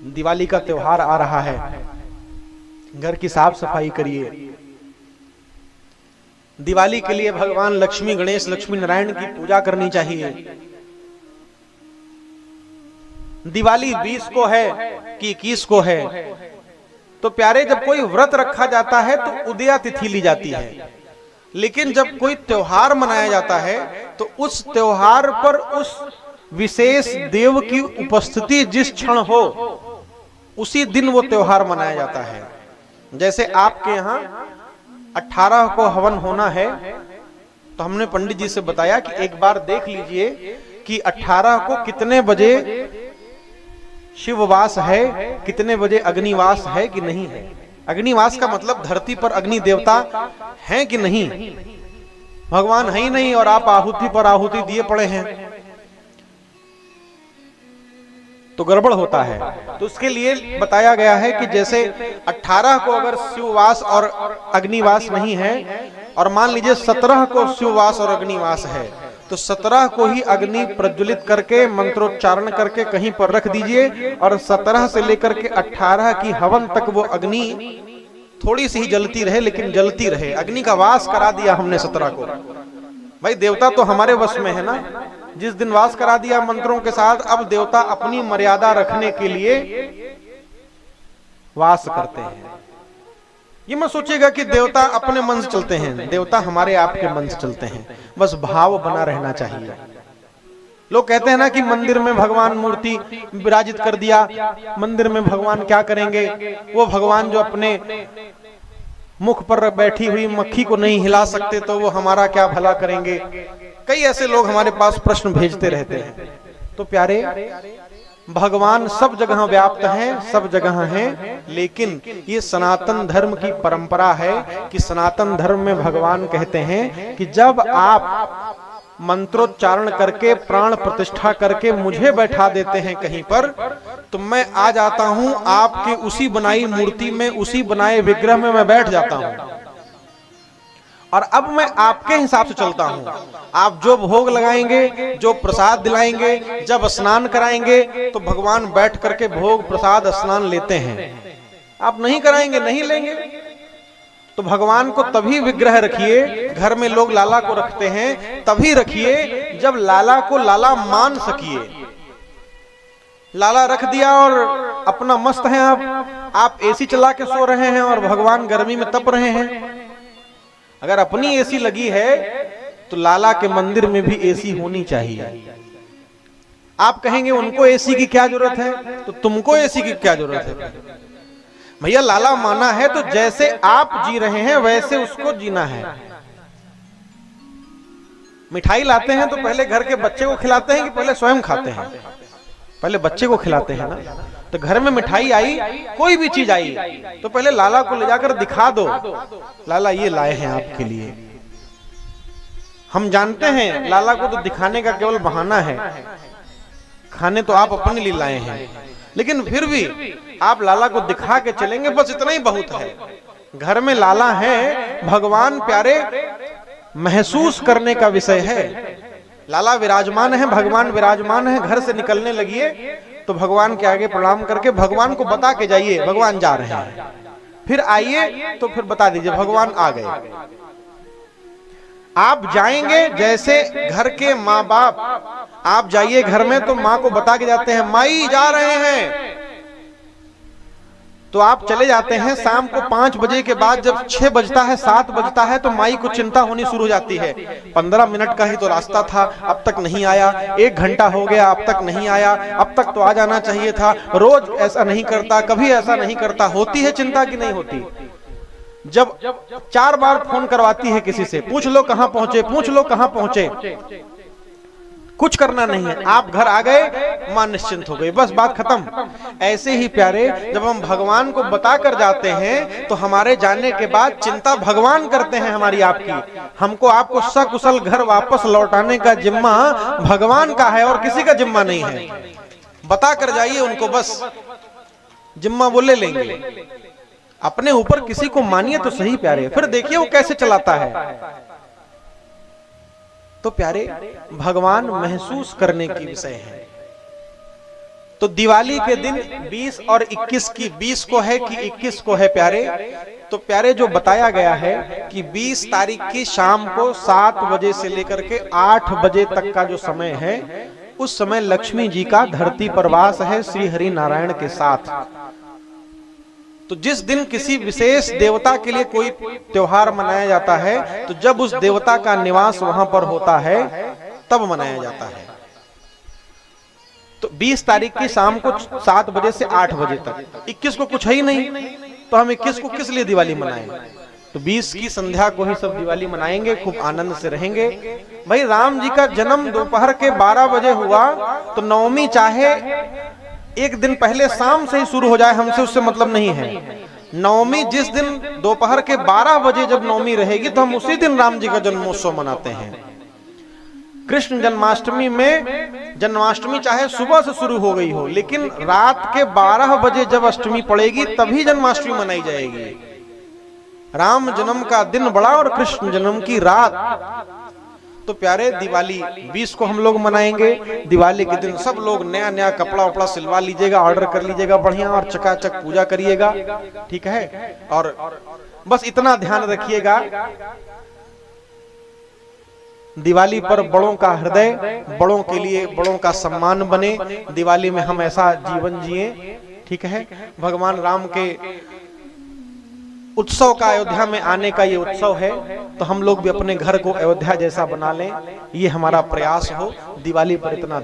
दिवाली का त्योहार आ रहा है, घर की साफ सफाई करिए। दिवाली के लिए भगवान लक्ष्मी, गणेश, लक्ष्मी नारायण की पूजा करनी चाहिए। दिवाली 20 को है कि 21 को है, तो प्यारे जब कोई व्रत रखा जाता है तो उदया तिथि ली जाती है, लेकिन जब कोई त्योहार मनाया जाता है तो उस त्योहार पर उस विशेष देव की उपस्थिति जिस क्षण हो उसी दिन वो त्योहार मनाया जाता है। जैसे आपके यहाँ 18 को हवन होना है, तो हमने पंडित जी से बताया कि एक बार देख लीजिए कि 18 को कितने बजे शिववास है, कितने बजे अग्निवास है कि नहीं है। अग्निवास का मतलब धरती पर अग्नि देवता हैं कि नहीं। भगवान है ही नहीं और आप आहुति पर आहुति दिए पड़े हैं तो गड़बड़ होता है। तो उसके लिए बताया गया है कि जैसे 18 को अगर शिववास और अग्निवास नहीं है और मान लीजिए 17 को शिववास और अग्निवास है, तो 17 को ही अग्नि प्रज्वलित करके मंत्रोच्चारण करके कहीं पर रख दीजिए और 17 से लेकर के 18 की हवन तक वो अग्नि थोड़ी सी ही जलती रहे, लेकिन जलती रहे। अग्नि का वास करा दिया हमने 17 को। भाई देवता तो हमारे वश में है ना, जिस दिन वास करा दिया मंत्रों के साथ, अब देवता अपनी मर्यादा रखने के लिए वास करते हैं। ये मत सोचिएगा कि देवता अपने मन से चलते हैं, देवता हमारे आपके मन से चलते हैं। बस भाव बना रहना चाहिए। लोग कहते हैं ना कि मंदिर में भगवान मूर्ति विराजित कर दिया, मंदिर में भगवान क्या करेंगे, वो भगवान जो अपने मुख पर बैठी हुई मक्खी को नहीं हिला सकते तो वो हमारा क्या भला करेंगे। कई ऐसे लोग हमारे पास प्रश्न भेजते रहते हैं। तो प्यारे, भगवान सब जगह व्याप्त हैं, सब जगह हैं, लेकिन ये सनातन धर्म की परंपरा है कि सनातन धर्म में भगवान कहते हैं कि जब आप मंत्रोच्चारण करके प्राण प्रतिष्ठा करके मुझे बैठा देते हैं कहीं पर, तो मैं आ जाता हूं आपके उसी बनाई मूर्ति में, उसी बनाए विग्रह में मैं बैठ जाता हूं और अब मैं आपके हिसाब से चलता हूं। आप जो भोग लगाएंगे, जो प्रसाद दिलाएंगे, जब स्नान कराएंगे तो भगवान बैठ करके भोग प्रसाद स्नान लेते हैं। आप नहीं कराएंगे, नहीं लेंगे, तो भगवान को तभी विग्रह रखिए। घर में लोग लाला को रखते हैं, तभी रखिए जब लाला को लाला मान सकिए। लाला रख दिया और अपना मस्त हैं आप एसी चला के सो रहे हैं और भगवान गर्मी में तप रहे हैं। अगर अपनी एसी लगी है तो लाला के मंदिर में भी एसी होनी चाहिए। आप कहेंगे उनको एसी की क्या जरूरत है, तो तुमको एसी की क्या जरूरत है। भैया लाला माना है तो जैसे आप जी रहे हैं वैसे उसको जीना है। मिठाई लाते हैं तो पहले घर के बच्चे को खिलाते हैं कि पहले स्वयं खाते हैं। पहले बच्चे को खिलाते हैं ना। तो घर में मिठाई आई, कोई भी चीज आई, तो पहले लाला को ले जाकर दिखा दो, लाला ये लाए हैं आपके लिए। हम जानते हैं लाला को तो दिखाने का केवल बहाना है, खाने तो आप अपने लिए लाए हैं, लेकिन फिर भी आप लाला को दिखा के चलेंगे, बस इतना ही बहुत है। घर में लाला है, भगवान प्यारे महसूस करने का विषय है। लाला विराजमान है, भगवान विराजमान है। घर से निकलने लगिए तो भगवान के आगे प्रणाम करके भगवान को बता के जाइए भगवान जा रहे हैं। फिर आइए तो फिर बता दीजिए भगवान आ गए। आप जाएंगे जैसे घर के माँ बाप, आप जाइए घर में तो माँ को बता के जाते हैं माई जा रहे हैं, तो आप चले जाते हैं। शाम को 5 बजे के बाद जब 6 बजता है, 7 बजता है, तो माई को चिंता होनी शुरू हो जाती है। 15 मिनट का ही तो रास्ता था, अब तक नहीं आया। 1 घंटा हो गया, अब तक नहीं आया, अब तक तो आ जाना चाहिए था। रोज ऐसा नहीं करता, कभी ऐसा नहीं करता। होती है चिंता कि नहीं होती। जब 4 बार फोन करवाती है किसी से, पूछ लो कहां पहुंचे, पूछ लो कहां पहुंचे, कुछ करना नहीं है। आप घर आ गए, मां निश्चिंत हो गई, बस बात खत्म। ऐसे ही प्यारे जब हम भगवान को बता कर जाते हैं तो हमारे जाने के बाद चिंता भगवान करते हैं हमारी आपकी। हमको आपको सकुशल घर वापस लौटाने का जिम्मा भगवान का है और किसी का जिम्मा नहीं है। बता कर जाइए उनको, बस जिम्मा वो ले लेंगे। अपने ऊपर किसी को मानिए तो सही प्यारे, फिर देखिए वो कैसे चलाता है। तो प्यारे भगवान महसूस करने की विषय है। तो दिवाली के दिन 20 और 21 की, 20 को है कि 21 को है प्यारे? तो प्यारे जो बताया गया है कि 20 तारीख की शाम को 7 बजे से लेकर के 8 बजे तक का जो समय है, उस समय लक्ष्मी जी का धरती पर वास है श्री हरि नारायण के साथ। तो जिस दिन किसी विशेष देवता के लिए कोई त्योहार मनाया जाता है, तो जब उस देवता का निवास वहां पर होता है तब मनाया जाता है। तो 20 तारीख की शाम को 7 बजे से 8 बजे तक, 21 को कुछ है ही नहीं, तो हम 21 को किस लिए दिवाली मनाएं? तो 20 की संध्या को ही सब दिवाली मनाएंगे, खूब आनंद से रहेंगे। भाई राम जी का जन्म दोपहर के 12 बजे हुआ, तो नवमी चाहे एक दिन पहले शाम से ही शुरू हो जाए, हमसे उससे मतलब नहीं है। नवमी जिस दिन दोपहर के 12 बजे जब नवमी रहेगी, तो हम उसी दिन राम जी का जन्मोत्सव मनाते हैं। कृष्ण जन्माष्टमी में, जन्माष्टमी चाहे सुबह से शुरू हो गई हो, लेकिन रात के 12 बजे जब अष्टमी पड़ेगी तभी जन्माष्टमी मनाई जाएगी। राम जन्म का दिन बड़ा और कृष्ण जन्म की रात। तो प्यारे दिवाली 20 को हम लोग मनाएंगे। दिवाली के दिन सब लोग नया नया कपड़ा उपड़ा सिलवा लीजिएगा, ऑर्डर कर लीजिएगा बढ़िया, और चकाचक पूजा करिएगा, ठीक है। और बस इतना ध्यान रखिएगा, दिवाली पर बड़ों का हृदय, बड़ों के लिए बड़ों का सम्मान बने। दिवाली में हम ऐसा जीवन जिए, ठीक है। भगवान राम के उत्सव का, अयोध्या में आने का ये उत्सव है, तो हम लोग भी अपने घर को अयोध्या जैसा बना लें, ये हमारा प्रयास हो। दिवाली पर इतना